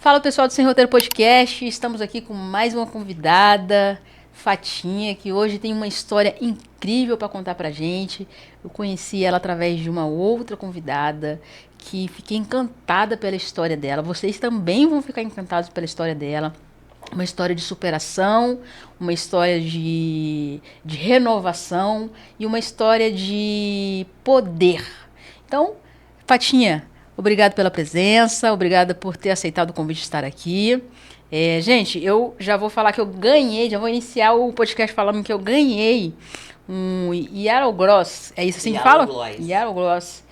Fala pessoal do Sem Roteiro Podcast, estamos aqui com mais uma convidada, Fatinha, que hoje tem uma história incrível para contar pra gente. Eu conheci ela através de uma outra convidada que fiquei encantada pela história dela. Vocês também vão ficar encantados pela história dela. Uma história de superação, uma história de renovação e uma história de poder. Então, Fatinha, obrigado pela presença, obrigada por ter aceitado o convite de estar aqui. Gente, eu já vou falar que eu ganhei, já vou iniciar o podcast falando que eu ganhei um Yarrow Gloss, é isso assim que fala? Yarrow Gloss.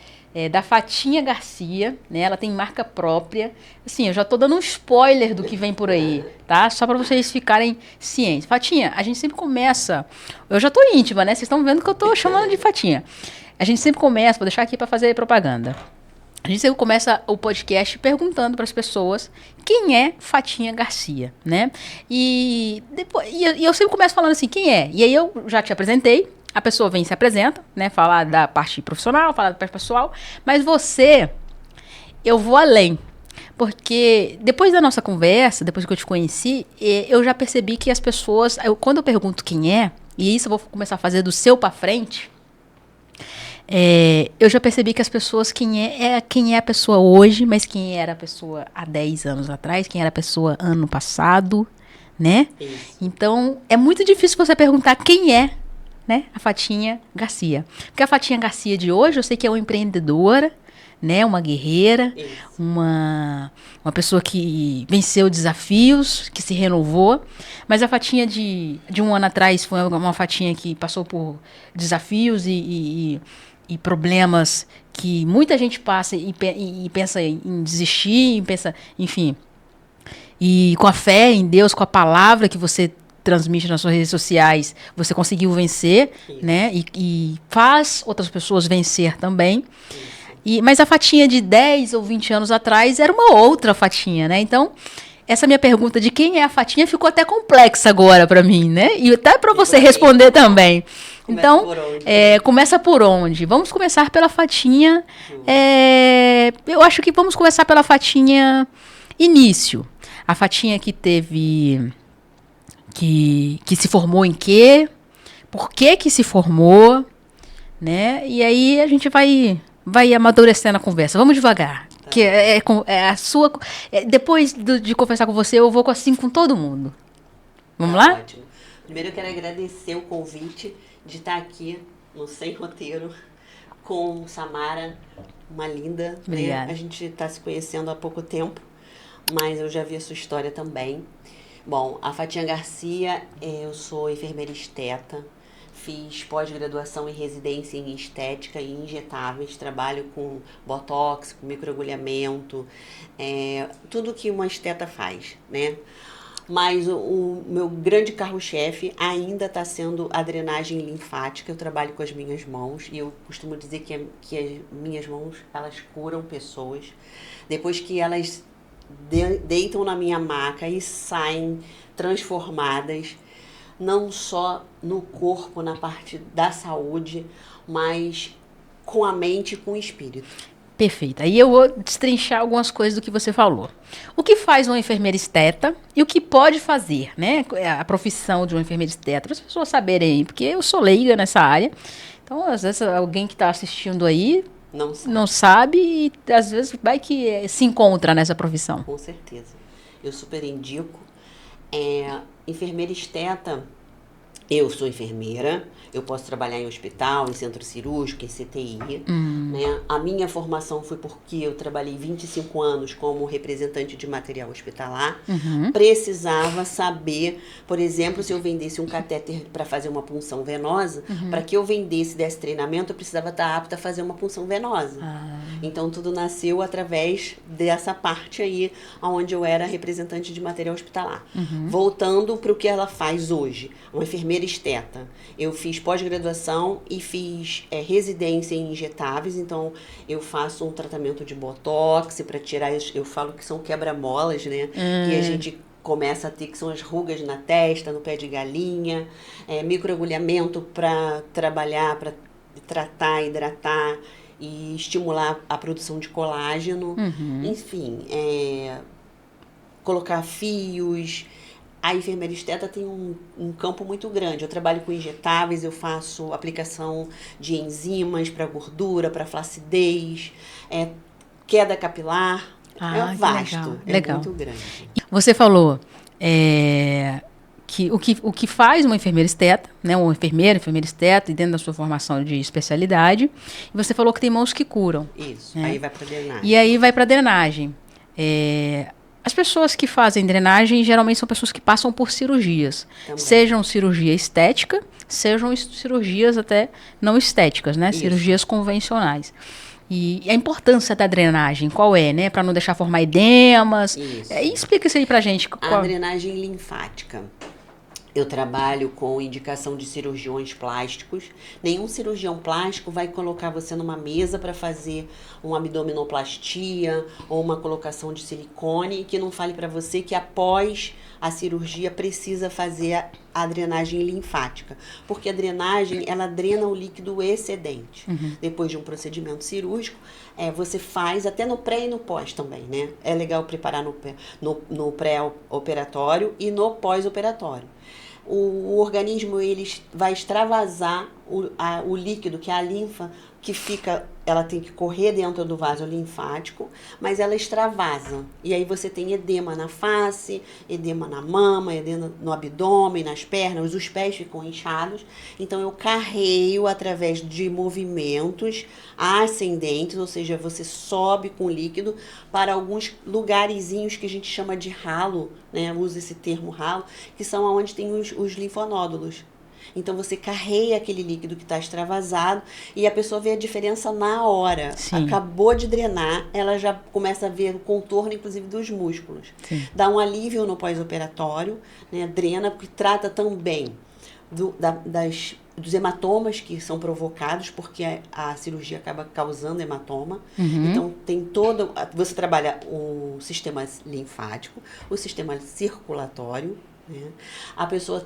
Da Fatinha Garcia, né? Ela tem marca própria. Assim, eu já tô dando um spoiler do que vem por aí, tá? Só para vocês ficarem cientes. Fatinha, a gente sempre começa... Eu já tô íntima, né? Vocês estão vendo que eu tô chamando de Fatinha. A gente sempre começa, vou deixar aqui para fazer propaganda. A gente sempre começa o podcast perguntando para as pessoas quem é Fatinha Garcia, né? E eu sempre começo falando assim, quem é? E aí eu já te apresentei. A pessoa vem e se apresenta, né? Falar da parte profissional, falar da parte pessoal. Mas você, eu vou além. Porque depois da nossa conversa, depois que eu te conheci, eu já percebi que as pessoas... quando eu pergunto quem é, e isso eu vou começar a fazer do seu pra frente, eu já percebi que as pessoas, quem é a pessoa hoje, mas quem era a pessoa há 10 anos atrás, quem era a pessoa ano passado, né? Isso. Então, é muito difícil você perguntar quem é, né, a Fatinha Garcia. Porque a Fatinha Garcia de hoje, eu sei que é uma empreendedora, né, uma guerreira, uma pessoa que venceu desafios, que se renovou. Mas a Fatinha de um ano atrás foi uma Fatinha que passou por desafios e problemas que muita gente passa e pensa em desistir, pensa, enfim. E com a fé em Deus, com a palavra que você transmite nas suas redes sociais, você conseguiu vencer, né? E faz outras pessoas vencer também. Mas a Fatinha de 10 ou 20 anos atrás era uma outra Fatinha, né? Então, essa minha pergunta de quem é a Fatinha ficou até complexa agora para mim, né? E até para você responder também. Então, começa por onde? Vamos começar pela Fatinha. Eu acho que vamos começar pela Fatinha início. A Fatinha que teve... Que se formou em quê? Por que se formou? Né? E aí a gente vai amadurecendo a conversa. Vamos devagar. Tá. Que é a sua... depois de conversar com você, eu vou assim com todo mundo. Vamos lá? Ótimo. Primeiro eu quero agradecer o convite de estar aqui no Sem Roteiro com Samara, uma linda. Obrigada. A gente está se conhecendo há pouco tempo, mas eu já vi a sua história também. Bom, a Fatinha Garcia, eu sou enfermeira esteta, fiz pós-graduação em residência em estética e injetáveis, trabalho com botox, com microagulhamento, tudo que uma esteta faz, né? Mas o meu grande carro-chefe ainda está sendo a drenagem linfática. Eu trabalho com as minhas mãos e eu costumo dizer que as minhas mãos, elas curam pessoas. Depois que elas deitam na minha maca e saem transformadas, não só no corpo, na parte da saúde, mas com a mente e com o espírito. Perfeito. Aí eu vou destrinchar algumas coisas do que você falou. O que faz uma enfermeira esteta e o que pode fazer, né? A profissão de uma enfermeira esteta, para as pessoas saberem, porque eu sou leiga nessa área. Então, às vezes, alguém que está assistindo aí não sabe e, às vezes, vai que se encontra nessa profissão. Com certeza. Eu super indico. Enfermeira esteta, eu sou enfermeira, eu posso trabalhar em hospital, em centro cirúrgico, em CTI. Né? A minha formação foi porque eu trabalhei 25 anos como representante de material hospitalar. Precisava saber, por exemplo, se eu vendesse um catéter para fazer uma punção venosa, para que eu desse treinamento, eu precisava estar apta a fazer uma punção venosa. Então, tudo nasceu através dessa parte aí, onde eu era representante de material hospitalar. Voltando para o que ela faz hoje, uma enfermeira esteta. Eu fiz pós-graduação e fiz residência em injetáveis, então eu faço um tratamento de botox para tirar, eu falo que são quebra-molas, né? Que a gente começa a ter, que são as rugas na testa, no pé de galinha, microagulhamento para trabalhar, para tratar, hidratar e estimular a produção de colágeno. Enfim, colocar fios. A enfermeira esteta tem um campo muito grande. Eu trabalho com injetáveis, eu faço aplicação de enzimas para gordura, para flacidez, queda capilar. É vasto, legal. Muito grande. Você falou que o que faz uma enfermeira esteta, né, um enfermeira esteta, e dentro da sua formação de especialidade, e você falou que tem mãos que curam. Isso, né? Aí vai para drenagem. E aí vai para drenagem. As pessoas que fazem drenagem geralmente são pessoas que passam por cirurgias. Também. Sejam cirurgia estética, sejam cirurgias até não estéticas, né? Isso. Cirurgias convencionais. E a importância da drenagem, qual é, né? Para não deixar formar edemas. Explica isso aí pra gente. A drenagem linfática. Eu trabalho com indicação de cirurgiões plásticos. Nenhum cirurgião plástico vai colocar você numa mesa para fazer uma abdominoplastia ou uma colocação de silicone que não fale para você que após a cirurgia precisa fazer a drenagem linfática. Porque a drenagem, ela drena o líquido excedente. Depois de um procedimento cirúrgico, você faz até no pré e no pós também, né? É legal preparar no pré-operatório e no pós-operatório. O organismo ele vai extravasar o líquido, que é a linfa, que fica, ela tem que correr dentro do vaso linfático, mas ela extravasa. E aí você tem edema na face, edema na mama, edema no abdômen, nas pernas, os pés ficam inchados. Então eu carreio através de movimentos ascendentes, ou seja, você sobe com o líquido para alguns lugarzinhos que a gente chama de ralo, né? Usa esse termo ralo, que são onde tem os linfonódulos. Então você carrega aquele líquido que está extravasado e a pessoa vê a diferença na hora. Sim. Acabou de drenar, ela já começa a ver o contorno, inclusive, dos músculos. Sim. Dá um alívio no pós-operatório, né? Drena, porque trata também dos hematomas que são provocados, porque a cirurgia acaba causando hematoma. Então, tem você trabalha o sistema linfático, o sistema circulatório, né? A pessoa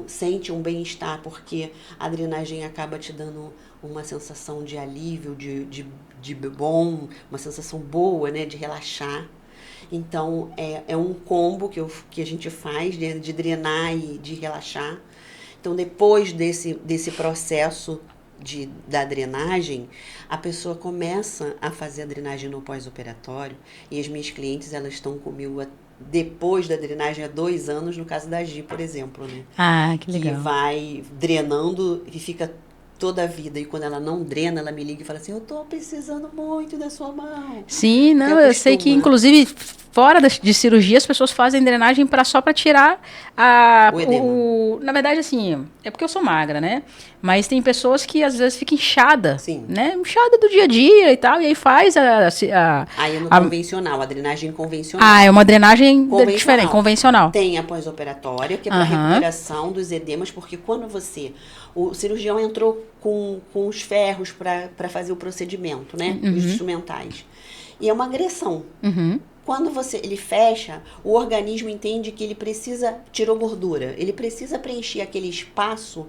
sente um bem-estar, porque a drenagem acaba te dando uma sensação de alívio, de bom, uma sensação boa, né? De relaxar. Então, é um combo que a gente faz de drenar e de relaxar. Então, depois desse processo da drenagem, a pessoa começa a fazer a drenagem no pós-operatório, e as minhas clientes, elas estão comigo depois da drenagem há 2 anos, no caso da Gi, por exemplo, né? Que legal. Que vai drenando e fica toda a vida. E quando ela não drena, ela me liga e fala assim, eu tô precisando muito da sua mão. Sim, não, eu sei que, inclusive, fora de cirurgia, as pessoas fazem drenagem só para tirar o edema. Na verdade, assim, é porque eu sou magra, né? Mas tem pessoas que, às vezes, ficam inchadas. Sim. Né? Inchada do dia a dia e tal, e aí faz Aí é no convencional, a drenagem convencional. É uma drenagem diferente, convencional. Tem a pós-operatória, que é para recuperação dos edemas, porque quando o cirurgião entrou com os ferros para fazer o procedimento, né? Os instrumentais. E é uma agressão. Quando ele fecha, o organismo entende que ele tirou gordura, ele precisa preencher aquele espaço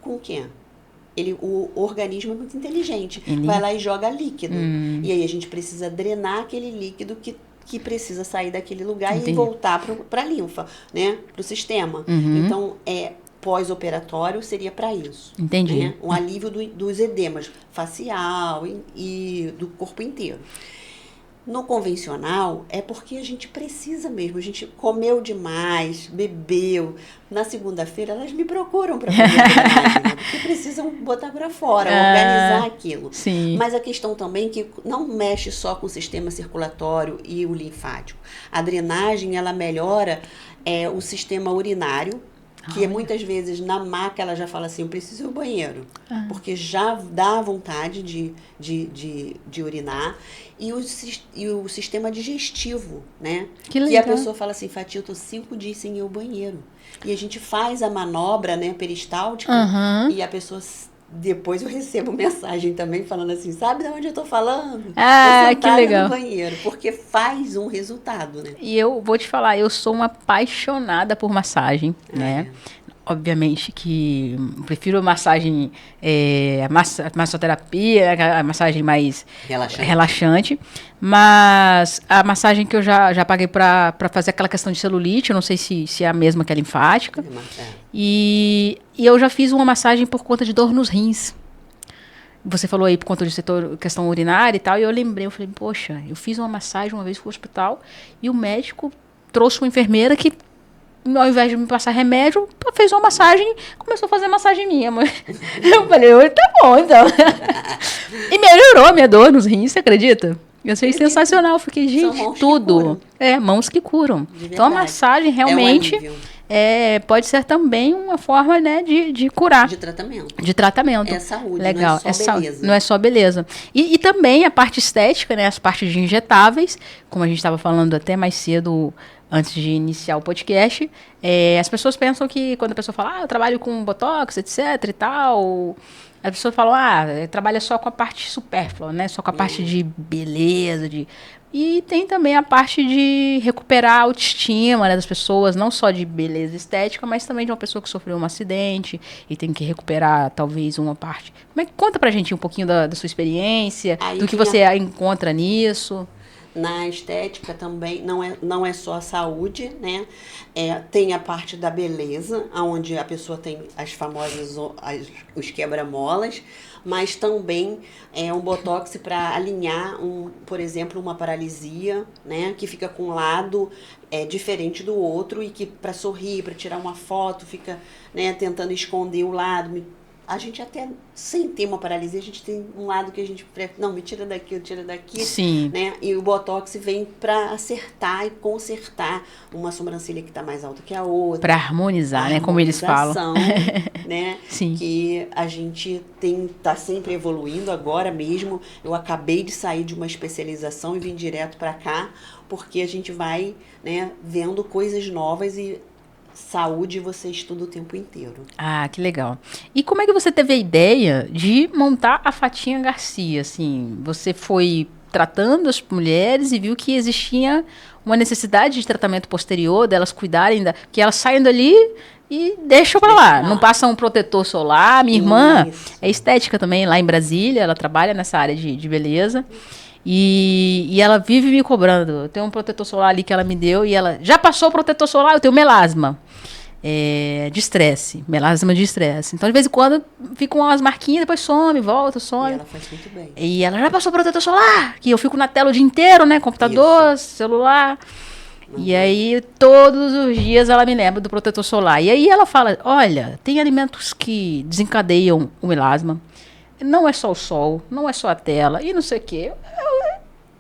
com o quê? O organismo é muito inteligente, vai lá e joga líquido. E aí a gente precisa drenar aquele líquido que precisa sair daquele lugar e voltar para a linfa, né? Para o sistema. Então, pós-operatório seria para isso. Entendi. Né? Um alívio dos edemas facial e do corpo inteiro. No convencional, é porque a gente precisa mesmo. A gente comeu demais, bebeu. Na segunda-feira, elas me procuram para fazer a drenagem, né? Porque precisam botar para fora, organizar aquilo. Sim. Mas a questão também é que não mexe só com o sistema circulatório e o linfático. A drenagem, ela melhora o sistema urinário, que muitas vezes na maca ela já fala assim, eu preciso ir ao banheiro, porque já dá vontade de urinar, e o sistema digestivo, né? Que legal. E a pessoa fala assim, Fati, eu tô 5 dias sem ir ao banheiro. E a gente faz a manobra, né, peristáltica, e a pessoa... Depois eu recebo mensagem também falando assim, sabe de onde eu tô falando? Que legal. No banheiro, porque faz um resultado, né? E eu vou te falar, eu sou uma apaixonada por massagem, né? obviamente que prefiro a massagem, a massoterapia, a massagem mais relaxante, mas a massagem que eu já paguei para fazer aquela questão de celulite, eu não sei se é a mesma que a linfática, e eu já fiz uma massagem por conta de dor nos rins. Você falou aí por conta de questão urinária e tal, e eu lembrei, eu falei, poxa, eu fiz uma massagem uma vez pro hospital, e o médico trouxe uma enfermeira que, ao invés de me passar remédio, fez uma massagem, começou a fazer massagem minha. Eu falei, tá bom, então. E melhorou a minha dor nos rins, você acredita? Eu achei sensacional. Eu fiquei, gente, tudo. Mãos que curam. Então a massagem realmente pode ser também uma forma, né, de curar. De tratamento. De tratamento. É saúde, legal. não é só beleza. Não é só beleza. E também a parte estética, né, as partes de injetáveis, como a gente estava falando até mais cedo, antes de iniciar o podcast, as pessoas pensam que quando a pessoa fala, eu trabalho com botox, etc e tal, as pessoas falam, trabalha só com a parte supérflua, né? Só com a parte de beleza, E tem também a parte de recuperar a autoestima, né, das pessoas, não só de beleza estética, mas também de uma pessoa que sofreu um acidente e tem que recuperar talvez uma parte. Conta pra gente um pouquinho da sua experiência, do que você encontra nisso. Na estética também não é só a saúde, né? Tem a parte da beleza, onde a pessoa tem as famosas os quebra-molas, mas também um botox para alinhar, por exemplo, uma paralisia, né? Que fica com um lado diferente do outro e que para sorrir, para tirar uma foto, fica, né, tentando esconder o lado. A gente até, sem ter uma paralisia, a gente tem um lado que a gente prefere, não, me tira daqui, eu tiro daqui. Sim. Né? E o Botox vem para acertar e consertar uma sobrancelha que está mais alta que a outra. Para harmonizar, né? Como eles falam. Né? Sim. Que a gente tá sempre evoluindo. Agora mesmo, eu acabei de sair de uma especialização e vim direto para cá, porque a gente vai, né, vendo coisas novas e saúde você estuda o tempo inteiro. Ah, que legal. E como é que você teve a ideia de montar a Fatinha Garcia? Assim, você foi tratando as mulheres e viu que existia uma necessidade de tratamento posterior, delas cuidarem que elas saem dali e deixam pra lá. Não passam um protetor solar. Minha irmã é estética também, lá em Brasília, ela trabalha nessa área de beleza. E ela vive me cobrando. Tem um protetor solar ali que ela me deu e ela já passou o protetor solar, eu tenho melasma de estresse, melasma de estresse. Então, de vez em quando, ficam umas marquinhas, depois some, volta, some. E ela faz muito bem. E ela já passou o protetor solar, que eu fico na tela o dia inteiro, né? Computador, celular. E aí, todos os dias ela me lembra do protetor solar. E aí ela fala, olha, tem alimentos que desencadeiam o melasma. Não é só o sol, não é só a tela, e não sei o quê.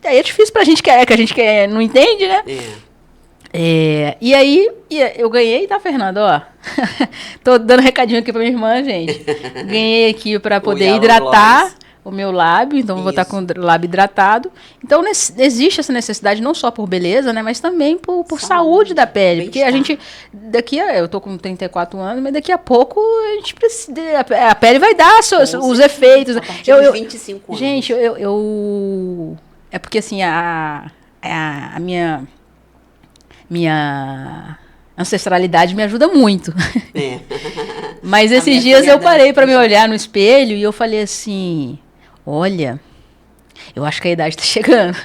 Aí é difícil pra gente que a gente não entende, né? E aí, eu ganhei, tá, Fernando? Ó, tô dando recadinho aqui pra minha irmã, gente. Ganhei aqui pra poder hidratar o meu lábio, então vou estar com o lábio hidratado. Então, existe essa necessidade não só por beleza, né, mas também por saúde da pele. Porque a gente, eu tô com 34 anos, mas daqui a pouco a gente precisa, a pele vai dar os efeitos. A partir dos 25 anos. Gente, é porque assim, a minha ancestralidade me ajuda muito. Mas esses dias eu parei para me olhar no espelho e eu falei assim, olha, eu acho que a idade tá chegando.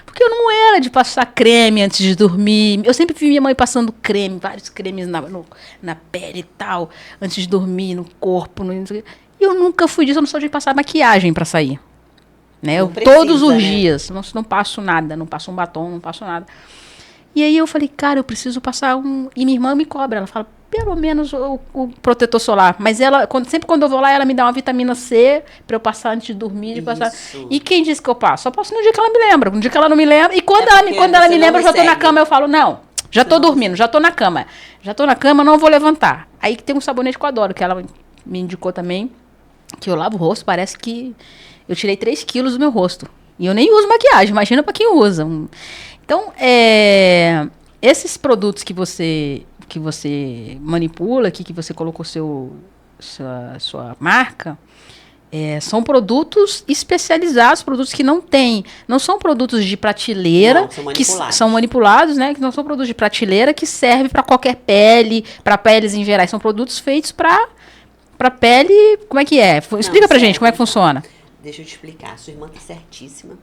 Porque eu não era de passar creme antes de dormir. Eu sempre vi minha mãe passando creme, vários cremes na pele e tal, antes de dormir, no corpo. E eu nunca fui disso, eu não sou de passar maquiagem para sair. Né? Todos os dias, não passo nada, não passo um batom, não passo nada. E aí eu falei, cara, eu preciso passar E minha irmã me cobra, ela fala, pelo menos o protetor solar. Mas ela, sempre quando eu vou lá, ela me dá uma vitamina C pra eu passar antes de dormir. E quem disse que eu passo? Só passo no dia que ela me lembra. No dia que ela não me lembra. E quando ela me lembra, eu já tô na cama, eu falo, não, já tô dormindo, já tô na cama. Já tô na cama, não vou levantar. Aí que tem um sabonete que eu adoro, que ela me indicou também, que eu lavo o rosto, parece que eu tirei 3 quilos do meu rosto. E eu nem uso maquiagem, imagina pra quem usa. Então, esses produtos que você manipula, que você colocou sua marca, São produtos especializados, produtos que não são produtos de prateleira, Não, são que manipulados. são manipulados, né? Que não são produtos de prateleira que servem para qualquer pele, para peles em geral. São produtos feitos para pele. Como é que é? Explica pra gente como é que Então. funciona. Deixa eu te explicar. Sua irmã tá certíssima.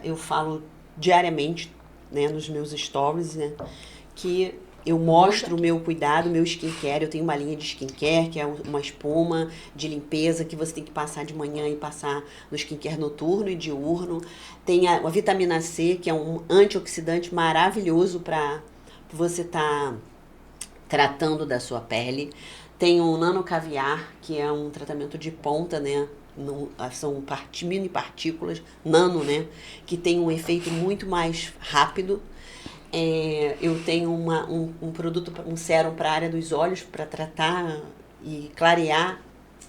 Eu falo diariamente, né, nos meus stories, né, que eu mostro o meu cuidado, o meu skincare. Eu tenho uma linha de skincare, que é uma espuma de limpeza que você tem que passar de manhã e passar no skincare noturno e diurno. Tem a vitamina C, que é um antioxidante maravilhoso para você estar tratando da sua pele. Tem o nano caviar, que é um tratamento de ponta, né? São mini partículas, nano, né? Que tem um efeito muito mais rápido. Eu tenho um produto, um sérum para a área dos olhos, para tratar e clarear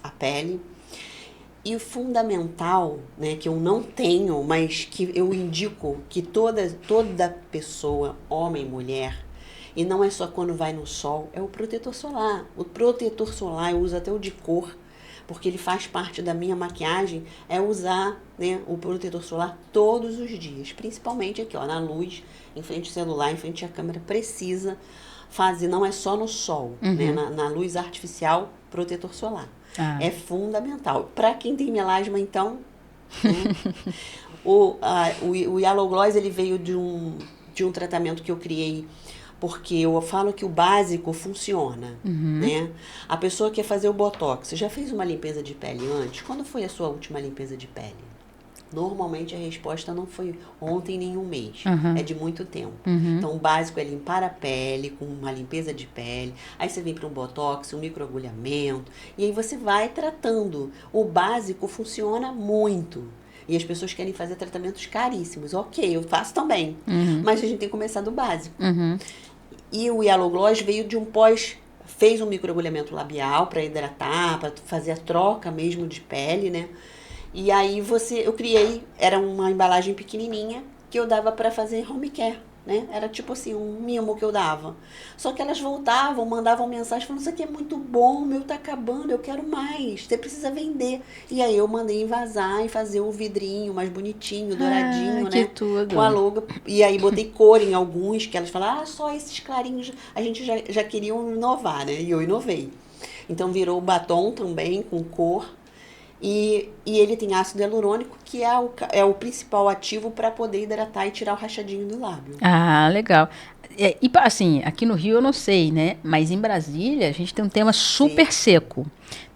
a pele. E o fundamental, né, que eu não tenho, mas que eu indico que toda pessoa, homem, mulher, e não é só quando vai no sol, é o protetor solar. O protetor solar eu uso até o de cor, porque ele faz parte da minha maquiagem, é usar, né, o protetor solar todos os dias, principalmente aqui, ó, na luz, em frente ao celular, em frente à câmera, precisa fazer, não é só no sol, né, na luz artificial, protetor solar. É fundamental. Para quem tem melasma, então, né, o Yellow Gloss, ele veio de um tratamento que eu criei, porque eu falo que o básico funciona, né? A pessoa quer fazer o Botox. Você já fez uma limpeza de pele antes? Quando foi a sua última limpeza de pele? Normalmente a resposta não foi ontem nem um mês. É de muito tempo. Então o básico é limpar a pele com uma limpeza de pele. Aí você vem para um botox, um microagulhamento. E aí você vai tratando. O básico funciona muito. E as pessoas querem fazer tratamentos caríssimos. Ok, eu faço também. Mas a gente tem que começar do básico. E o Yellow Gloss veio de um fez um microagulhamento labial para hidratar, para fazer a troca mesmo de pele, né? E aí eu criei, era uma embalagem pequenininha que eu dava para fazer home care, né? Era tipo assim, um mimo que eu dava. Só que elas voltavam, mandavam mensagem falando, isso aqui é muito bom, o meu tá acabando, eu quero mais, você precisa vender. E aí eu mandei envasar e fazer o vidrinho mais bonitinho, douradinho, Que né? tudo. Com a logo. E aí botei cor em alguns, que elas falaram, só esses clarinhos, a gente já queriam inovar, né? E eu inovei. Então virou batom também, com cor. E ele tem ácido hialurônico, que é o principal ativo para poder hidratar e tirar o rachadinho do lábio. Legal. Assim, aqui no Rio eu não sei, né? Mas em Brasília a gente tem um tema super seco.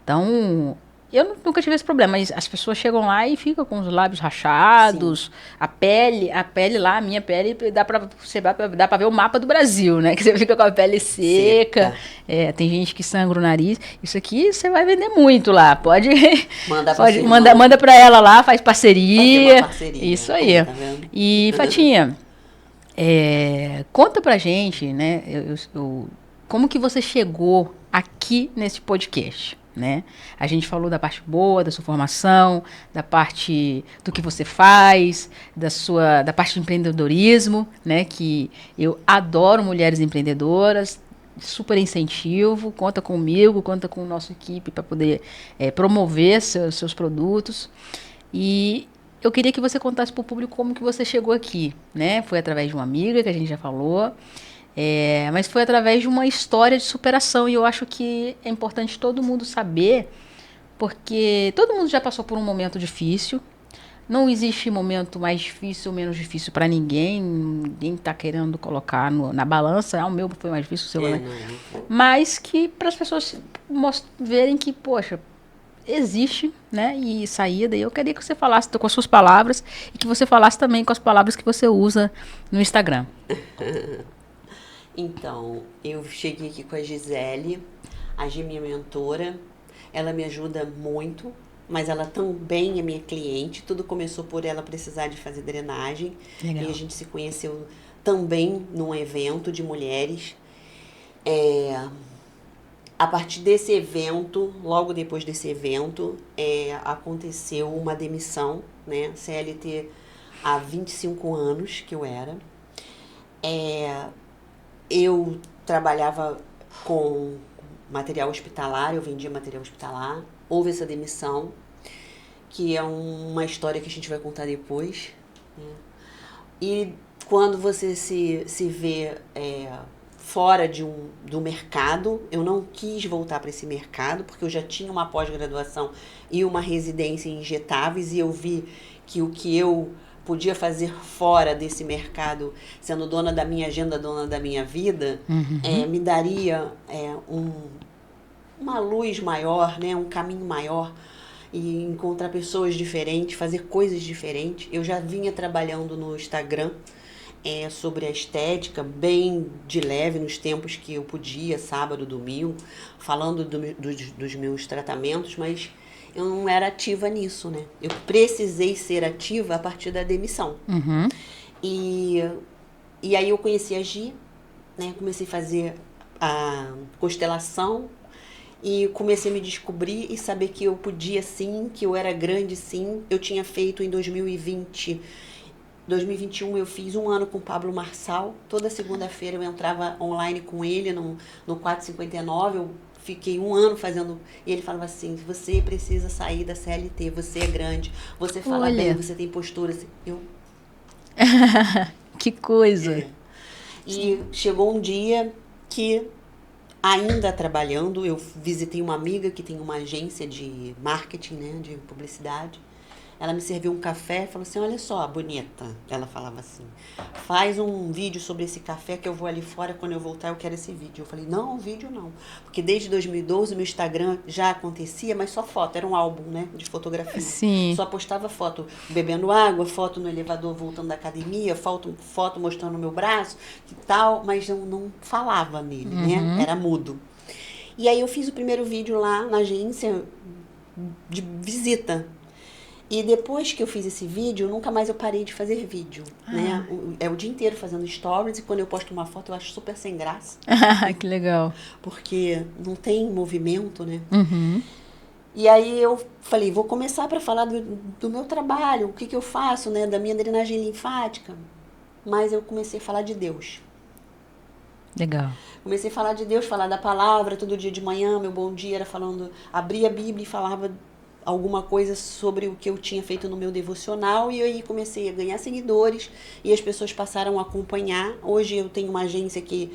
Então, eu nunca tive esse problema, mas as pessoas chegam lá e ficam com os lábios rachados, Sim. a pele lá, a minha pele, dá pra ver o mapa do Brasil, né? Que você fica com a pele seca. Tem gente que sangra o nariz. Isso aqui você vai vender muito lá. Pode manda pra ela lá, faz parceria. Fazer uma parceria. Isso aí. Tá vendo? E, Fatinha, conta pra gente, né? Como que você chegou aqui nesse podcast, né? A gente falou da parte boa da sua formação, da parte do que você faz, da parte de empreendedorismo, né? Que eu adoro mulheres empreendedoras, super incentivo, conta comigo, conta com a nossa equipe para poder promover seus produtos. E eu queria que você contasse para o público como que você chegou aqui, né? Foi através de uma amiga, que a gente já falou, mas foi através de uma história de superação. E eu acho que é importante todo mundo saber, porque todo mundo já passou por um momento difícil. Não existe momento mais difícil ou menos difícil para ninguém. Ninguém está querendo colocar na balança. O meu foi mais difícil, o seu foi mais... Mas que para as pessoas verem que, poxa, existe, né, e saída. E eu queria que você falasse com as suas palavras e que você falasse também com as palavras que você usa no Instagram. Então, eu cheguei aqui com a Gisele, a Gi, minha mentora. Ela me ajuda muito, mas ela também é minha cliente. Tudo começou por ela precisar de fazer drenagem. Legal. E a gente se conheceu também num evento de mulheres. A partir desse evento, logo depois desse evento, aconteceu uma demissão, né? CLT há 25 anos que eu era. Eu trabalhava com material hospitalar, eu vendia material hospitalar. houve essa demissão, que é uma história que a gente vai contar depois, né? E quando você se vê fora do mercado, eu não quis voltar para esse mercado, porque eu já tinha uma pós-graduação e uma residência em injetáveis, e eu vi que o que eu podia fazer fora desse mercado, sendo dona da minha agenda, dona da minha vida, me daria uma luz maior, né, um caminho maior, e encontrar pessoas diferentes, fazer coisas diferentes. Eu já vinha trabalhando no Instagram sobre a estética, bem de leve, nos tempos que eu podia, sábado, domingo, falando dos meus tratamentos, mas eu não era ativa nisso, né? Eu precisei ser ativa a partir da demissão. E aí eu conheci a Gi, né? Comecei a fazer a constelação e comecei a me descobrir e saber que eu podia sim, que eu era grande sim. Eu tinha feito em 2021 eu fiz 1 ano com o Pablo Marçal. Toda segunda-feira eu entrava online com ele no 459. Eu fiquei 1 ano fazendo. E ele falava assim: você precisa sair da CLT, você é grande, você fala bem, você tem postura. Assim, Que coisa! E chegou um dia que, ainda trabalhando, eu visitei uma amiga que tem uma agência de marketing, né, de publicidade. Ela me serviu um café e falou assim: olha só, bonita. Ela falava assim: faz um vídeo sobre esse café que eu vou ali fora, quando eu voltar eu quero esse vídeo. Eu falei: não, vídeo não. Porque desde 2012 o meu Instagram já acontecia, mas só foto, era um álbum, né, de fotografia. Sim. Só postava foto bebendo água, foto no elevador voltando da academia, foto mostrando o meu braço e tal, mas eu não falava nele, né, era mudo. E aí eu fiz o primeiro vídeo lá na agência de visita. E depois que eu fiz esse vídeo, nunca mais eu parei de fazer vídeo, né? É o dia inteiro fazendo stories, e quando eu posto uma foto eu acho super sem graça. Que legal. Porque não tem movimento, né? E aí eu falei, vou começar para falar do meu trabalho, o que eu faço, né? Da minha drenagem linfática. Mas eu comecei a falar de Deus. Legal. Comecei a falar de Deus, falar da palavra, todo dia de manhã, meu bom dia era falando, abria a Bíblia e falava alguma coisa sobre o que eu tinha feito no meu devocional, e aí comecei a ganhar seguidores e as pessoas passaram a acompanhar. Hoje eu tenho uma agência que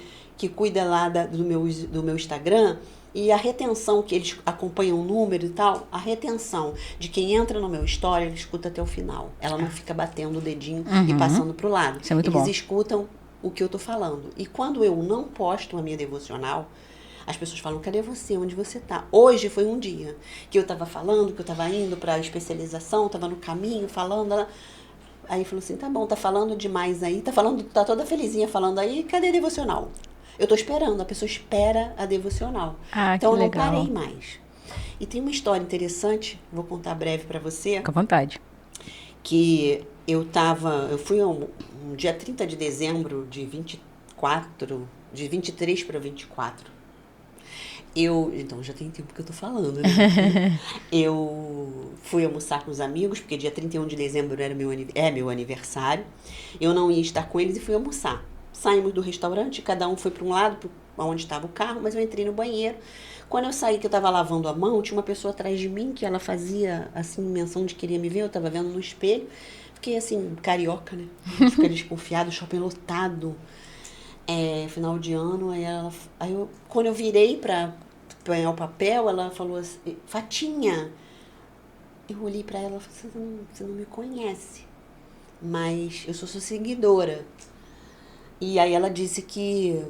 cuida lá do meu Instagram, e a retenção, que eles acompanham o número e tal, a retenção de quem entra no meu story, ele escuta até o final. Ela não fica batendo o dedinho e passando pro lado. Isso é muito Eles bom. escutam o que eu tô falando. E quando eu não posto a minha devocional, as pessoas falam, cadê você? Onde você tá? Hoje foi um dia que eu tava falando, que eu tava indo pra especialização, tava no caminho, falando. Aí falou assim, tá bom, tá falando demais aí, tá toda felizinha falando aí, cadê a devocional? Eu tô esperando, a pessoa espera a devocional. Então eu não parei mais. E tem uma história interessante, vou contar breve pra você. Fica à vontade. Que eu fui um dia 30 de dezembro de 23 para 24. Então, já tem tempo que eu tô falando, né? Eu fui almoçar com os amigos, porque dia 31 de dezembro é meu aniversário. Eu não ia estar com eles e fui almoçar. Saímos do restaurante, cada um foi para um lado, onde estava o carro, mas eu entrei no banheiro. Quando eu saí, que eu estava lavando a mão, tinha uma pessoa atrás de mim, que ela fazia, assim, menção de querer me ver, eu estava vendo no espelho. Fiquei, assim, carioca, né? Fica desconfiado, shopping lotado. Final de ano, quando eu virei para ganhar o papel, ela falou assim, Fatinha. Eu olhei para ela e falei, você não me conhece, mas eu sou sua seguidora. E aí ela disse que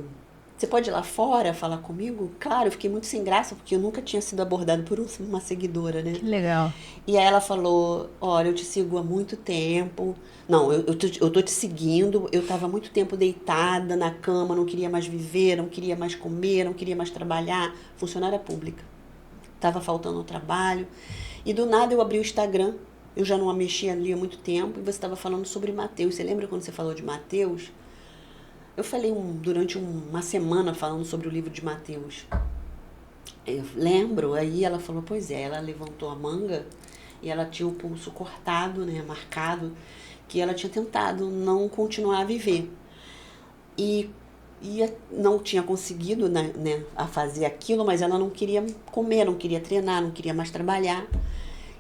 você pode ir lá fora falar comigo? Claro, eu fiquei muito sem graça, porque eu nunca tinha sido abordada por uma seguidora, né? Que legal. E aí ela falou, olha, eu te sigo há muito tempo. Não, eu tô te seguindo. Eu estava há muito tempo deitada na cama, não queria mais viver, não queria mais comer, não queria mais trabalhar. Funcionária pública. Estava faltando o trabalho. E do nada eu abri o Instagram. Eu já não a mexia ali há muito tempo. E você estava falando sobre Mateus. Você lembra quando você falou de Mateus? Eu falei durante uma semana falando sobre o livro de Mateus. Eu lembro, aí ela falou, pois é, ela levantou a manga e ela tinha o pulso cortado, né, marcado, que ela tinha tentado não continuar a viver. E não tinha conseguido, né, a fazer aquilo, mas ela não queria comer, não queria treinar, não queria mais trabalhar.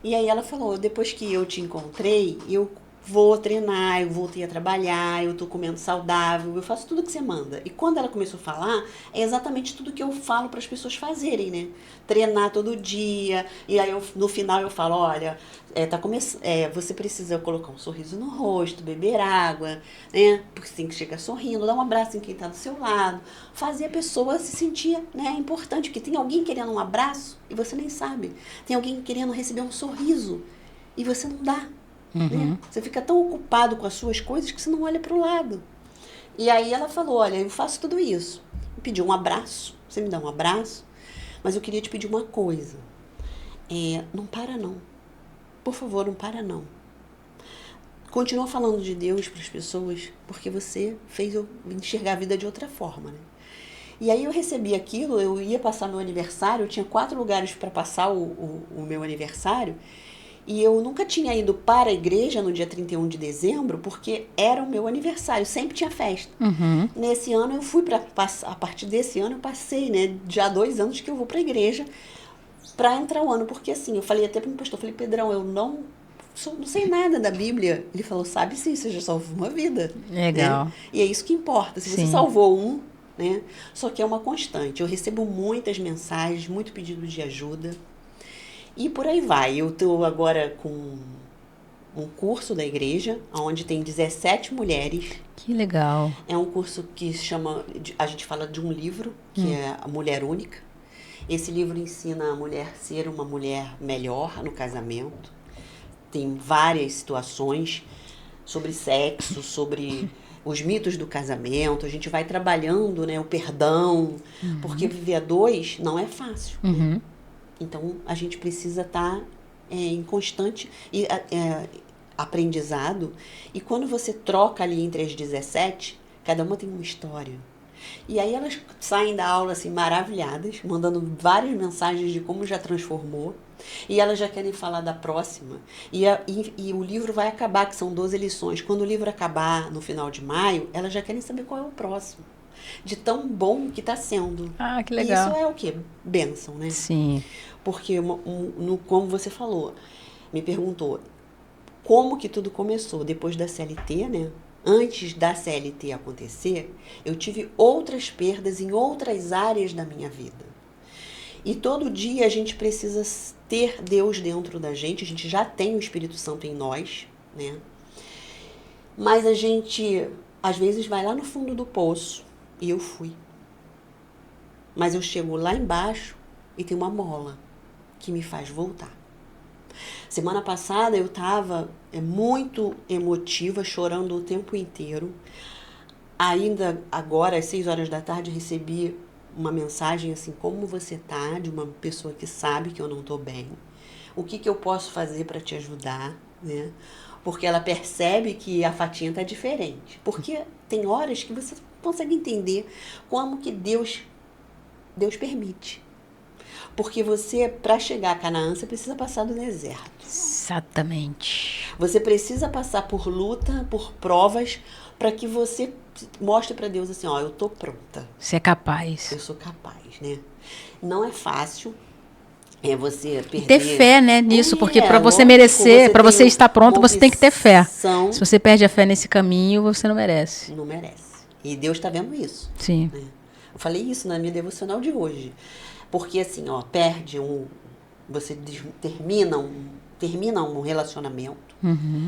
E aí ela falou, depois que eu te encontrei, eu vou treinar, eu voltei a trabalhar, eu tô comendo saudável, eu faço tudo que você manda. E quando ela começou a falar, é exatamente tudo que eu falo para as pessoas fazerem, né? Treinar todo dia, e aí no final eu falo, olha, você precisa colocar um sorriso no rosto, beber água, né? Porque você tem que chegar sorrindo, dar um abraço em quem tá do seu lado, fazer a pessoa se sentir, né, importante, porque tem alguém querendo um abraço e você nem sabe. Tem alguém querendo receber um sorriso e você não dá. Né? Você fica tão ocupado com as suas coisas que você não olha para o lado. E aí ela falou, olha, eu faço tudo isso. Eu pedi um abraço, você me dá um abraço, mas eu queria te pedir uma coisa. Não para não. Por favor, não para não. Continua falando de Deus para as pessoas, porque você fez eu enxergar a vida de outra forma. Né? E aí eu recebi aquilo, eu ia passar meu aniversário, eu tinha 4 lugares para passar o meu aniversário, e eu nunca tinha ido para a igreja no dia 31 de dezembro, porque era o meu aniversário, sempre tinha festa. Nesse ano eu fui a partir desse ano eu passei, né, já 2 anos que eu vou para a igreja para entrar o ano, porque assim, eu falei até para o meu pastor, falei, Pedrão, eu não sei nada da Bíblia. Ele falou, sabe sim, você já salvou uma vida. Legal. Né? E é isso que importa, se você salvou um, né, só que é uma constante. Eu recebo muitas mensagens, muito pedido de ajuda. E por aí vai. Eu estou agora com um curso da igreja, onde tem 17 mulheres. Que legal. É um curso que a gente fala de um livro, que é a Mulher Única. Esse livro ensina a mulher a ser uma mulher melhor no casamento. Tem várias situações sobre sexo, sobre os mitos do casamento. A gente vai trabalhando, né, o perdão, porque viver a 2 não é fácil. Né? Então, a gente precisa estar em constante aprendizado. E quando você troca ali entre as 17, cada uma tem uma história. E aí elas saem da aula assim, maravilhadas, mandando várias mensagens de como já transformou. E elas já querem falar da próxima. E o livro vai acabar, que são 12 lições. Quando o livro acabar no final de maio, elas já querem saber qual é o próximo. De tão bom que está sendo. Ah, que legal. E isso é o quê? Bênção, né? Sim. Porque, como você falou, me perguntou, como que tudo começou? Depois da CLT, né? Antes da CLT acontecer, eu tive outras perdas em outras áreas da minha vida. E todo dia a gente precisa ter Deus dentro da gente. A gente já tem o Espírito Santo em nós, né? Mas a gente, às vezes, vai lá no fundo do poço. E eu fui. Mas eu chego lá embaixo e tem uma mola que me faz voltar. Semana passada eu estava muito emotiva, chorando o tempo inteiro. Ainda agora, às 6 horas da tarde, recebi uma mensagem assim, como você tá, de uma pessoa que sabe que eu não estou bem. O que eu posso fazer para te ajudar, né? Porque ela percebe que a Fatinha tá diferente. Porque tem horas que você consegue entender como que Deus permite. Porque você, para chegar a Canaã, você precisa passar do deserto. Exatamente. Você precisa passar por luta, por provas, para que você mostre para Deus assim, ó, eu tô pronta. Você é capaz. Eu sou capaz, né? Não é fácil. Você perder... Ter fé, né, nisso, porque para você lógico, merecer, para você estar pronto, você tem que ter fé. opção. Se você perde a fé nesse caminho, você não merece. Não merece. E Deus está vendo isso. Sim. Né? Eu falei isso na minha devocional de hoje. Porque assim, ó, você termina um relacionamento.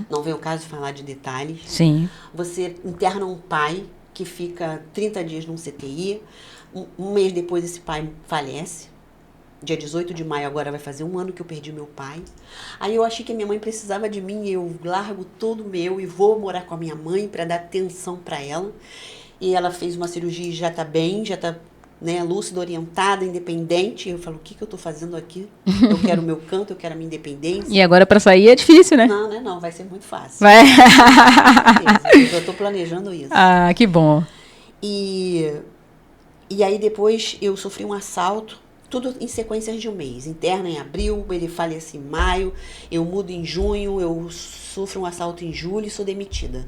Não vem o caso de falar de detalhes. Sim. Você interna um pai que fica 30 dias num CTI. Um mês depois esse pai falece. Dia 18 de maio agora vai fazer 1 ano que eu perdi meu pai. Aí eu achei que a minha mãe precisava de mim. Eu largo tudo meu e vou morar com a minha mãe para dar atenção para ela. E ela fez uma cirurgia e já tá bem, já tá, né, lúcida, orientada, independente. Eu falo, o que eu tô fazendo aqui? Eu quero o meu canto, eu quero a minha independência. E agora para sair é difícil, né? Não, né? Não, vai ser muito fácil. Vai. Eu tô planejando isso. Ah, que bom. E aí depois eu sofri um assalto, tudo em sequências de um mês. Interna em abril, ele falece em maio, eu mudo em junho, eu sofro um assalto em julho e sou demitida.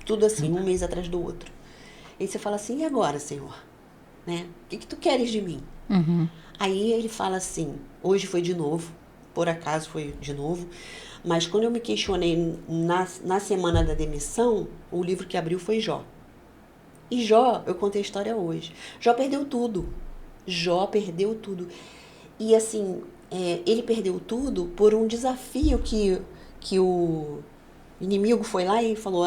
Tudo assim, um mês atrás do outro. Aí você fala assim, e agora, Senhor? Né? O que tu queres de mim? Uhum. Aí ele fala assim, hoje foi de novo, por acaso foi de novo, mas quando eu me questionei na semana da demissão, o livro que abriu foi Jó. E Jó, eu contei a história hoje, Jó perdeu tudo. Jó perdeu tudo. E assim, ele perdeu tudo por um desafio que o inimigo foi lá e falou,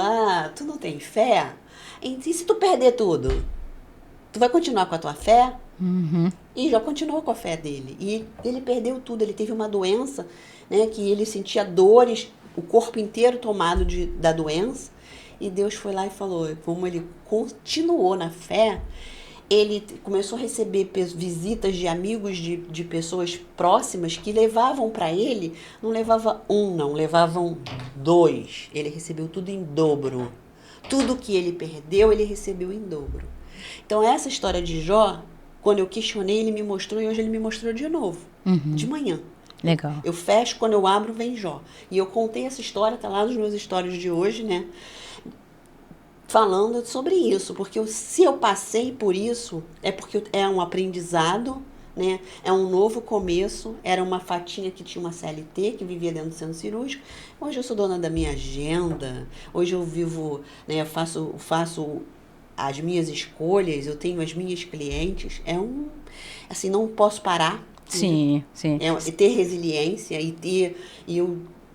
tu não tem fé? E se tu perder tudo? Tu vai continuar com a tua fé? Uhum. E Jó continuou com a fé dele. E ele perdeu tudo. Ele teve uma doença, né, que ele sentia dores, o corpo inteiro tomado da doença. E Deus foi lá e falou, como ele continuou na fé, ele começou a receber visitas de amigos, de pessoas próximas que levavam para ele, não levava um, não, levavam 2. Ele recebeu tudo em dobro. Tudo que ele perdeu, ele recebeu em dobro. Então, essa história de Jó, quando eu questionei, ele me mostrou e hoje ele me mostrou de novo, de manhã. Legal. Eu fecho, quando eu abro, vem Jó. E eu contei essa história, tá lá nos meus stories de hoje, né? Falando sobre isso, porque se eu passei por isso, é porque é um aprendizado, né? É um novo começo. Era uma fatinha que tinha uma CLT, que vivia dentro do centro cirúrgico. Hoje eu sou dona da minha agenda, hoje eu vivo, né? Eu faço as minhas escolhas, eu tenho as minhas clientes. Assim, não posso parar. Sim, sim. É ter resiliência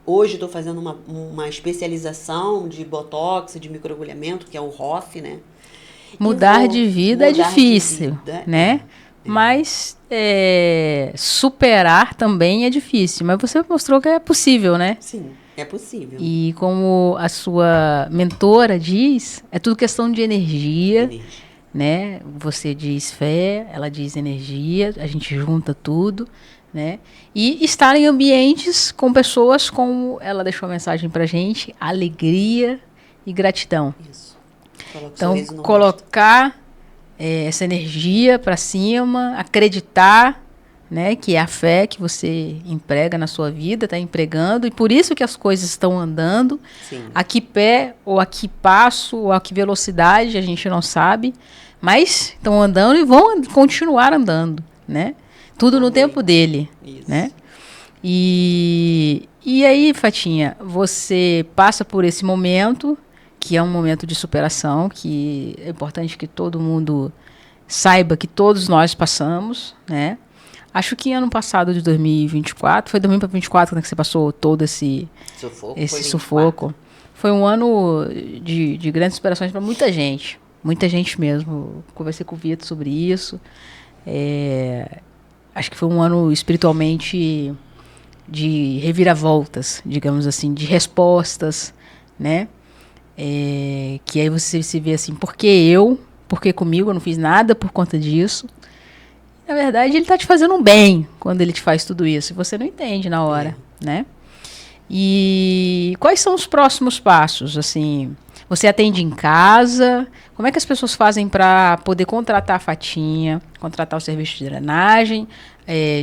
hoje estou fazendo uma especialização de botox, de microagulhamento, que é o ROF, né? Mudar de vida é difícil, né? Mas superar também é difícil. Mas você mostrou que é possível, né? Sim, é possível. E como a sua mentora diz, é tudo questão de energia. Né? Você diz fé, ela diz energia, a gente junta tudo, né? E estar em ambientes com pessoas como ela deixou a mensagem pra gente, alegria e gratidão. Isso. Então, colocar essa energia para cima, acreditar, né, que é a fé que você emprega na sua vida, está empregando, e por isso que as coisas estão andando. Sim. A que pé, ou a que passo, ou a que velocidade, a gente não sabe, mas estão andando e vão continuar andando, né? Tudo no tempo dele, isso. Né? E aí, Fatinha, você passa por esse momento, que é um momento de superação, que é importante que todo mundo saiba que todos nós passamos, né? Acho que ano passado de 2024, foi 2024 que você passou todo esse sufoco. Foi um ano de grandes superações para muita gente mesmo. Conversei com o Vitor sobre isso. Acho que foi um ano espiritualmente de reviravoltas, digamos assim, de respostas, né? Que aí você se vê assim, por que comigo? Eu não fiz nada por conta disso. Na verdade, ele está te fazendo um bem quando ele te faz tudo isso. E você não entende na hora, né? E quais são os próximos passos? Assim, você atende em casa? Como é que as pessoas fazem para poder contratar a Fatinha, contratar o serviço de drenagem,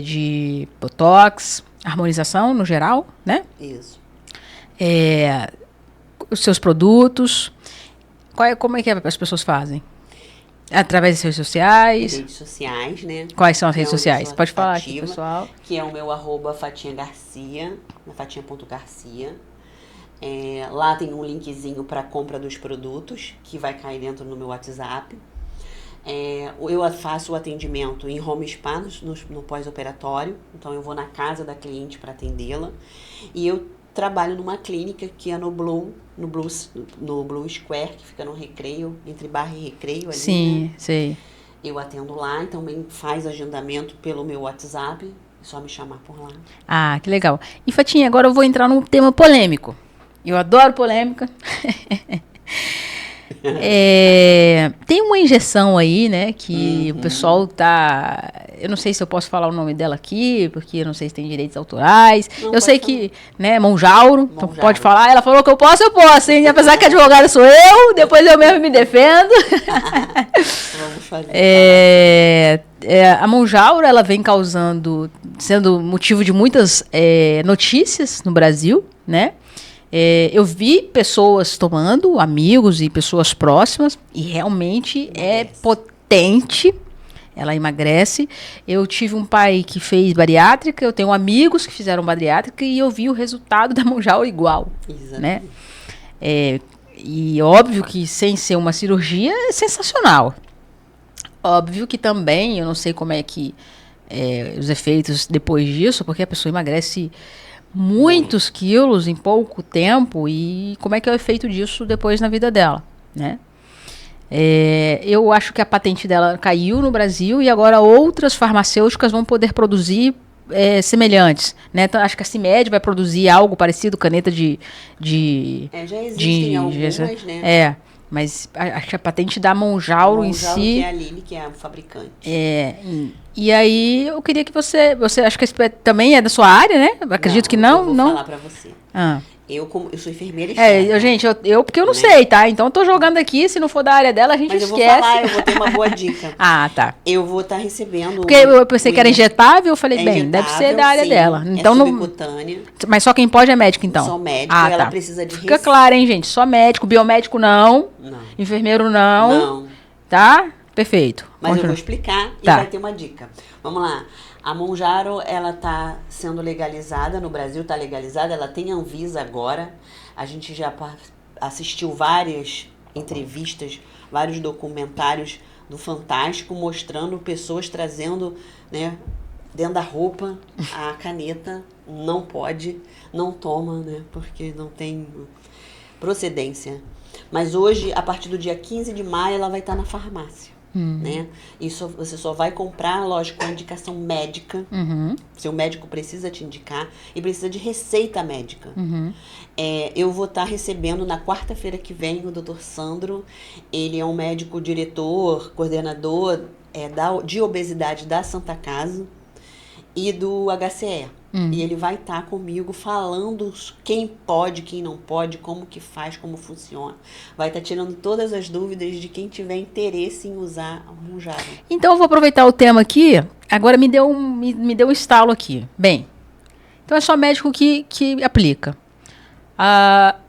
de botox, harmonização no geral, né? Isso. Os seus produtos. Como é que as pessoas fazem? Através das redes sociais? Redes sociais, né? Quais são as redes sociais? Pode falar aqui, pessoal. Que é o meu @Fatinha Garcia, fatinha.garcia. Lá tem um linkzinho para compra dos produtos, que vai cair dentro no meu WhatsApp. Eu faço o atendimento em home spa, no pós-operatório. Então, eu vou na casa da cliente para atendê-la. E eu trabalho numa clínica que é no Blue Square, que fica no Recreio, entre Barra e Recreio ali. Sim, né? sei. Eu atendo lá, então faz agendamento pelo meu WhatsApp, é só me chamar por lá. Ah, que legal. E Fatinha, agora eu vou entrar num tema polêmico. Eu adoro polêmica. Tem uma injeção aí, né, que o pessoal tá... Eu não sei se eu posso falar o nome dela aqui, porque eu não sei se tem direitos autorais. Não, eu sei que, né, Monjauro, então pode falar. Ela falou que eu posso, hein? Apesar que a advogada sou eu, depois eu mesmo me defendo. Vamos fazer. A Monjauro, ela vem sendo motivo de muitas notícias no Brasil, né? Eu vi pessoas tomando, amigos e pessoas próximas, e realmente é potente. Ela emagrece. Eu tive um pai que fez bariátrica, eu tenho amigos que fizeram bariátrica e eu vi o resultado da Monjaro igual. Exatamente. Né? E óbvio que sem ser uma cirurgia é sensacional. Óbvio que também, eu não sei como é que os efeitos depois disso, porque a pessoa emagrece muitos quilos em pouco tempo e como é que é o efeito disso depois na vida dela, né? Eu acho que a patente dela caiu no Brasil e agora outras farmacêuticas vão poder produzir semelhantes, né? Então, acho que a CIMED vai produzir algo parecido, caneta de já existem algumas, né? Mas acho que a patente da Monjaro em si... que é a Lily, que é a fabricante. E aí, eu queria que você acho que esse também é da sua área, né? Acredito que não. Eu vou falar pra você. Eu sou enfermeira gente, porque eu não sei, tá? Então eu tô jogando aqui, se não for da área dela, a gente esquece. Mas eu vou falar, eu vou ter uma boa dica. Tá. Eu vou estar recebendo... Porque eu pensei que era injetável, eu falei, deve ser da área dela. Então, subcutânea. Mas só quem pode é médico, então? Só médico, ela precisa de... Fica claro, hein, gente? Só médico, biomédico não. Enfermeiro não. Tá? Perfeito. Mas eu vou explicar e vai ter uma dica. Vamos lá. A Monjaro, ela está sendo legalizada no Brasil, está legalizada, ela tem Anvisa agora. A gente já assistiu várias entrevistas, vários documentários do Fantástico, mostrando pessoas trazendo, né, dentro da roupa a caneta. Não pode, não toma, né, porque não tem procedência. Mas hoje, a partir do dia 15 de maio, ela vai estar na farmácia. Né? Isso você só vai comprar, lógico, com indicação médica. Seu médico precisa te indicar e precisa de receita médica. Eu vou estar recebendo na quarta-feira que vem o Dr. Sandro. Ele é um médico diretor, coordenador de obesidade da Santa Casa e do HCE. E ele vai estar comigo falando quem pode, quem não pode, como que faz, como funciona. Vai estar tirando todas as dúvidas de quem tiver interesse em usar a Monjaro. Então eu vou aproveitar o tema aqui. Agora me deu um estalo aqui. Bem, então é só médico que aplica.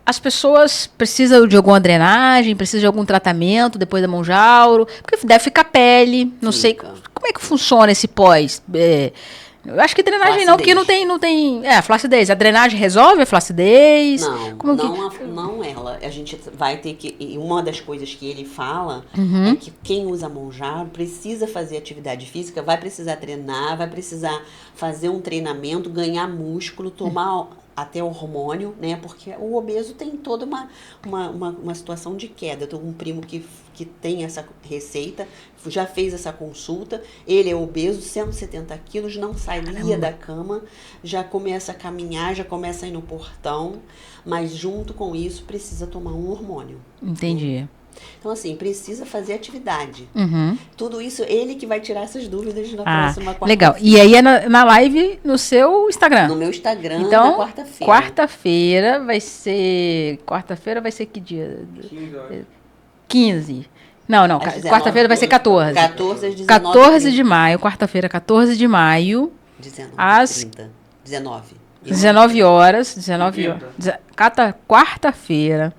As pessoas precisam de alguma drenagem, precisam de algum tratamento depois da Monjaro, porque deve ficar pele, não sei como é que funciona esse pós. Eu acho que drenagem não, porque não tem flacidez. A drenagem resolve a flacidez? Não ela. A gente vai ter que... E uma das coisas que ele fala é que quem usa Monjaro precisa fazer atividade física, vai precisar treinar, vai precisar fazer um treinamento, ganhar músculo, tomar até hormônio, né? Porque o obeso tem toda uma situação de queda. Eu tenho um primo que tem essa receita, já fez essa consulta, ele é obeso, 170 quilos, não saía da cama, já começa a caminhar, já começa a ir no portão, mas junto com isso precisa tomar um hormônio. Entendi. Então, assim, precisa fazer atividade. Tudo isso, ele que vai tirar essas dúvidas na próxima quarta-feira. Legal. E aí é na live no seu Instagram? No meu Instagram, então, na quarta-feira. Quarta-feira vai ser que dia? 15. Não. Quarta-feira vai ser 14. 14 às 19. 14 de maio, quarta-feira, 14 de maio. 19. Às 19 horas. Quarta-feira,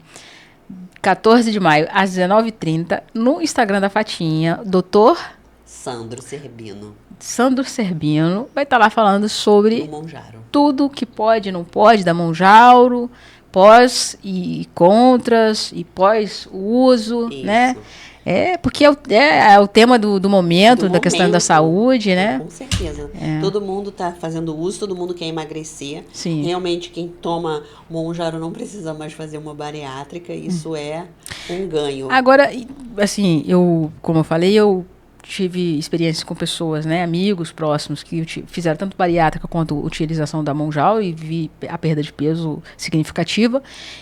14 de maio, às 19h30, no Instagram da Fatinha, Dr. Sandro Serbino. Vai estar lá falando sobre Monjaro. Tudo que pode e não pode da Monjaro, pós e contras, e pós-uso, né? Porque é o tema do momento, da questão da saúde, né? Com certeza. Todo mundo está fazendo uso, todo mundo quer emagrecer. Sim. Realmente, quem toma Monjaro não precisa mais fazer uma bariátrica, isso é um ganho. Agora, assim, como eu falei, eu tive experiência com pessoas, né, amigos próximos que fizeram tanto bariátrica quanto utilização da Monjaro e vi a perda de peso significativa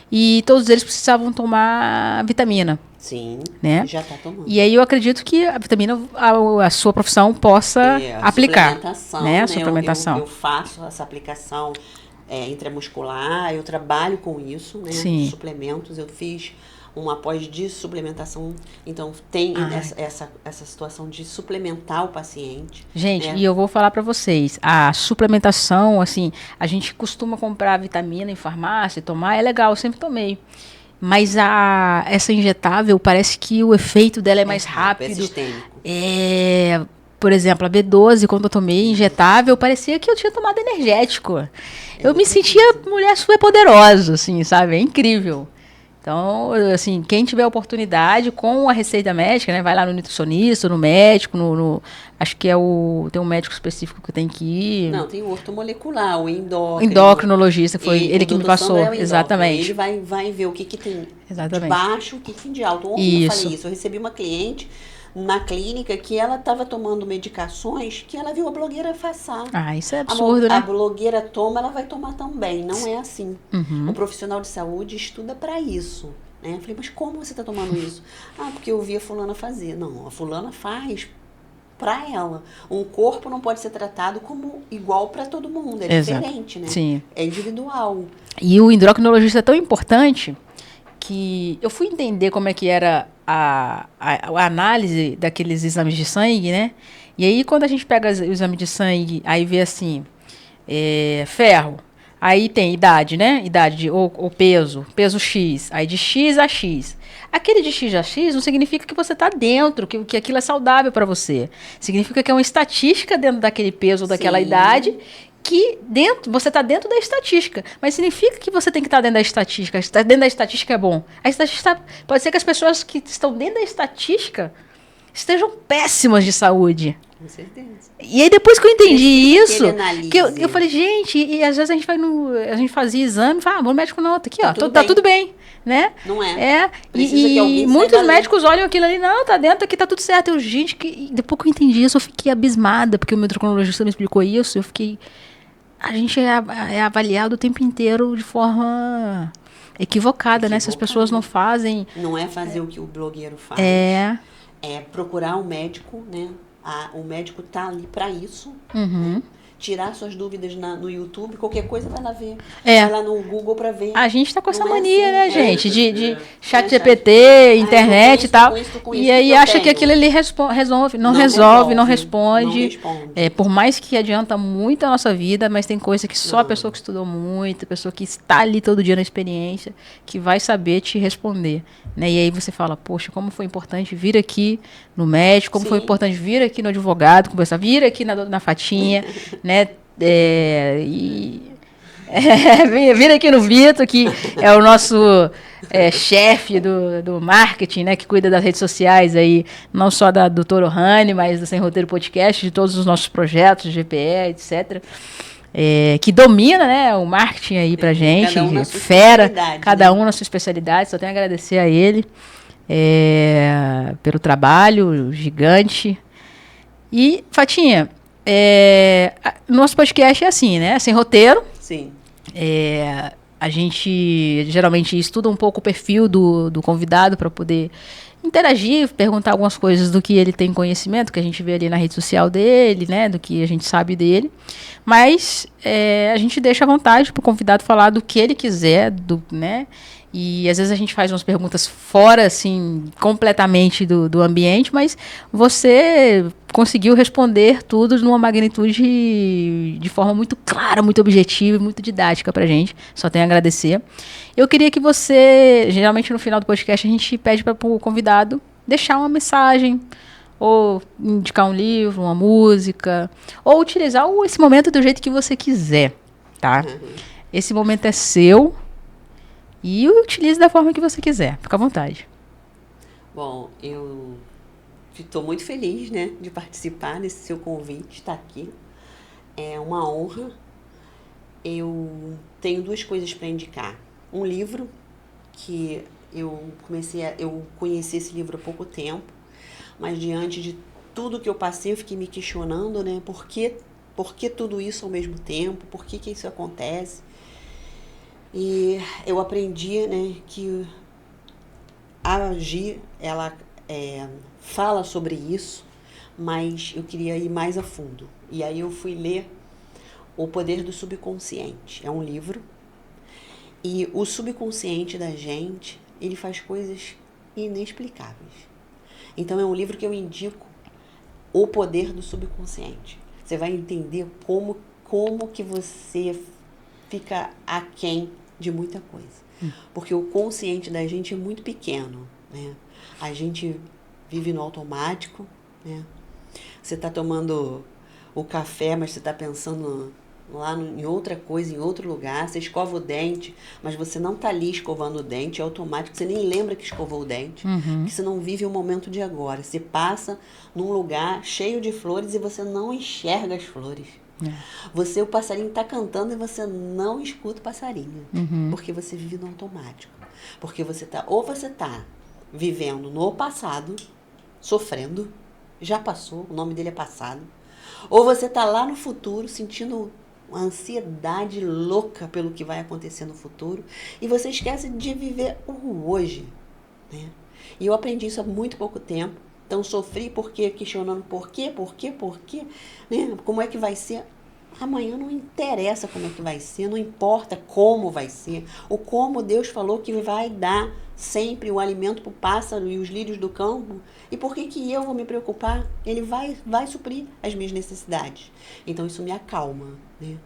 e todos eles precisavam tomar vitamina. Sim, né? Já está tomando. E aí eu acredito que a vitamina, a sua profissão possa aplicar. Suplementação, né? né? Suplementação. Eu faço essa aplicação intramuscular, eu trabalho com isso, né? Sim. Suplementos, eu fiz uma pós de suplementação. Então, tem essa situação de suplementar o paciente. Gente, e eu vou falar para vocês, a suplementação, assim, a gente costuma comprar vitamina em farmácia e tomar, é legal, eu sempre tomei. Mas essa injetável, parece que o efeito dela é mais rápido. Sistêmico. Por exemplo, a B12, quando eu tomei injetável, parecia que eu tinha tomado energético. Eu me sentia mulher super poderosa, assim, sabe? É incrível. Então, assim, quem tiver oportunidade com a receita médica, né? Vai lá no nutricionista, no médico, acho que tem um médico específico que tem que ir. Não, tem o ortomolecular, o endocrinologista, foi ele que me passou. Exatamente. Ele vai ver o que tem de baixo, o que tem de alto. Ontem eu falei isso, eu recebi uma cliente na clínica que ela estava tomando medicações que ela viu a blogueira passar. Isso é absurdo, né? A blogueira toma, ela vai tomar também. Não é assim. O profissional de saúde estuda para isso. Né? Eu falei, mas como você está tomando isso? Porque eu vi a fulana fazer. Não, a fulana faz para ela. Um corpo não pode ser tratado como igual para todo mundo. É diferente, né? Sim. É individual. E o endocrinologista é tão importante que eu fui entender como é que era a análise daqueles exames de sangue, né? E aí, quando a gente pega o exame de sangue, aí vê assim, ferro, aí tem idade, né? Idade ou peso X, aí de X a X. Aquele de X a X não significa que você está dentro, que aquilo é saudável para você. Significa que é uma estatística dentro daquele peso ou daquela idade, que você está dentro da estatística. Mas significa que você tem que estar dentro da estatística. Estar dentro da estatística é bom. A estatística, pode ser que as pessoas que estão dentro da estatística estejam péssimas de saúde. Com certeza. E aí depois que eu entendi isso, eu falei, gente, e às vezes a gente fazia exame e fala, vou no médico não, tá aqui, ó, tá tudo bem, né? Não é. E muitos médicos olham aquilo ali, não, tá dentro, aqui tá tudo certo. Gente, depois que eu entendi isso, eu fiquei abismada, porque o meu endocrinologista me explicou isso, eu fiquei... A gente é avaliado o tempo inteiro de forma equivocada, né? Se as pessoas não fazem... Não é fazer o que o blogueiro faz. É procurar um médico, né? O médico tá ali para isso. Né? Tirar suas dúvidas no YouTube, qualquer coisa vai lá ver. Vai lá no Google para ver. A gente tá com essa mania, né, gente? De chat GPT, internet e tal. E aí acha que aquilo ali resolve. Não responde. Por mais que adianta muito a nossa vida, mas tem coisa que só a pessoa que estudou muito, a pessoa que está ali todo dia na experiência, que vai saber te responder. Né? E aí você fala, poxa, como foi importante vir aqui no médico, como foi importante vir aqui no advogado, conversar, vir aqui na Fatinha, né? Vir aqui no Vitor, que é o nosso chefe do marketing, né? Que cuida das redes sociais aí, não só do Toro Rani, mas do Sem Roteiro Podcast, de todos os nossos projetos, GPE, etc. Que domina, né, o marketing aí pra gente, cada um na sua especialidade, só tenho a agradecer a ele pelo trabalho gigante. E, Fatinha, nosso podcast é assim, né, sem roteiro. Sim. A gente geralmente estuda um pouco o perfil do convidado para poder interagir, perguntar algumas coisas do que ele tem conhecimento, que a gente vê ali na rede social dele, né, do que a gente sabe dele, mas a gente deixa à vontade para o convidado falar do que ele quiser, né, e às vezes a gente faz umas perguntas fora, assim, completamente do ambiente, mas você conseguiu responder tudo numa magnitude de forma muito clara, muito objetiva e muito didática pra gente. Só tenho a agradecer. Eu queria que você, geralmente no final do podcast, a gente pede para o convidado deixar uma mensagem, ou indicar um livro, uma música, ou utilizar esse momento do jeito que você quiser, tá? Esse momento é seu. E utilize da forma que você quiser. Fica à vontade. Bom, eu estou muito feliz, né, de participar desse seu convite, estar aqui. É uma honra. Eu tenho 2 coisas para indicar. Um livro que eu conheci esse livro há pouco tempo, mas diante de tudo que eu passei, eu fiquei me questionando, né, por que tudo isso ao mesmo tempo? Por que isso acontece? E eu aprendi, né, que a Agi, ela fala sobre isso, mas eu queria ir mais a fundo. E aí eu fui ler O Poder do Subconsciente. É um livro. E o subconsciente da gente, ele faz coisas inexplicáveis. Então é um livro que eu indico, O Poder do Subconsciente. Você vai entender como que você fica aquém de muita coisa. Porque o consciente da gente é muito pequeno, né? A gente vive no automático, né? Você está tomando o café, mas você está pensando lá em outra coisa, em outro lugar. Você escova o dente, mas você não está ali escovando o dente, é automático. Você nem lembra que escovou o dente, porque você não vive o momento de agora. Você passa num lugar cheio de flores e você não enxerga as flores. O passarinho está cantando e você não escuta o passarinho, porque você vive no automático. Porque você está vivendo no passado, sofrendo, já passou, o nome dele é passado, ou você está lá no futuro sentindo uma ansiedade louca pelo que vai acontecer no futuro e você esquece de viver o hoje, né? E eu aprendi isso há muito pouco tempo, então sofri questionando por quê, né? Como é que vai ser? Amanhã não interessa como é que vai ser, não importa como vai ser. O como Deus falou que vai dar sempre o alimento para o pássaro e os lírios do campo. E por que eu vou me preocupar? Ele vai suprir as minhas necessidades. Então isso me acalma, né?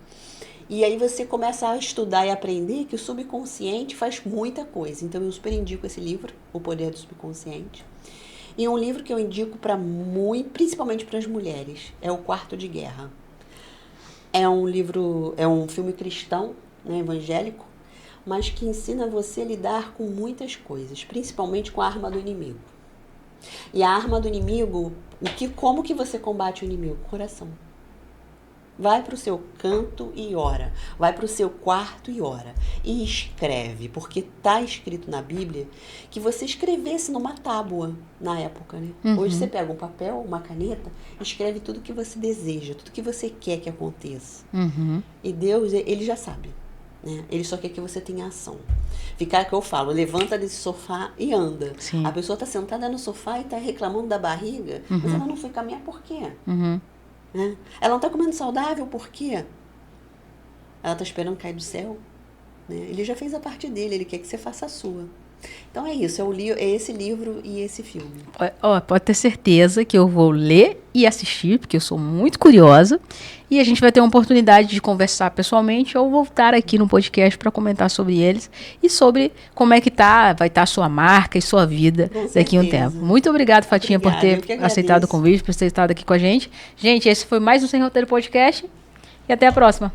E aí você começa a estudar e aprender que o subconsciente faz muita coisa. Então eu super indico esse livro, O Poder do Subconsciente. E um livro que eu indico principalmente para as mulheres, é O Quarto de Guerra. É um filme cristão, né, evangélico, mas que ensina você a lidar com muitas coisas, principalmente com a arma do inimigo. E a arma do inimigo, como que você combate o inimigo? Coração. Vai para o seu canto e ora. Vai para o seu quarto e ora. E escreve, porque está escrito na Bíblia que você escrevesse numa tábua na época, né? Hoje você pega um papel, uma caneta, escreve tudo que você deseja, tudo que você quer que aconteça. E Deus, ele já sabe, né? Ele só quer que você tenha ação. Ficar, que eu falo, levanta desse sofá e anda. Sim. A pessoa está sentada no sofá e está reclamando da barriga, mas ela não foi caminhar por quê? Né? Ela não está comendo saudável, por quê? Ela está esperando cair do céu, né? Ele já fez a parte dele, ele quer que você faça a sua. Então é isso, é esse livro e esse filme. Pode ter certeza que eu vou ler e assistir, porque eu sou muito curiosa, e a gente vai ter uma oportunidade de conversar pessoalmente ou voltar aqui no podcast para comentar sobre eles e sobre como é que vai estar a sua marca e sua vida daqui a um tempo. Muito obrigada, Fatinha, por ter aceitado o convite, por ter estado aqui com a gente. Gente, esse foi mais um Sem Roteiro Podcast e até a próxima.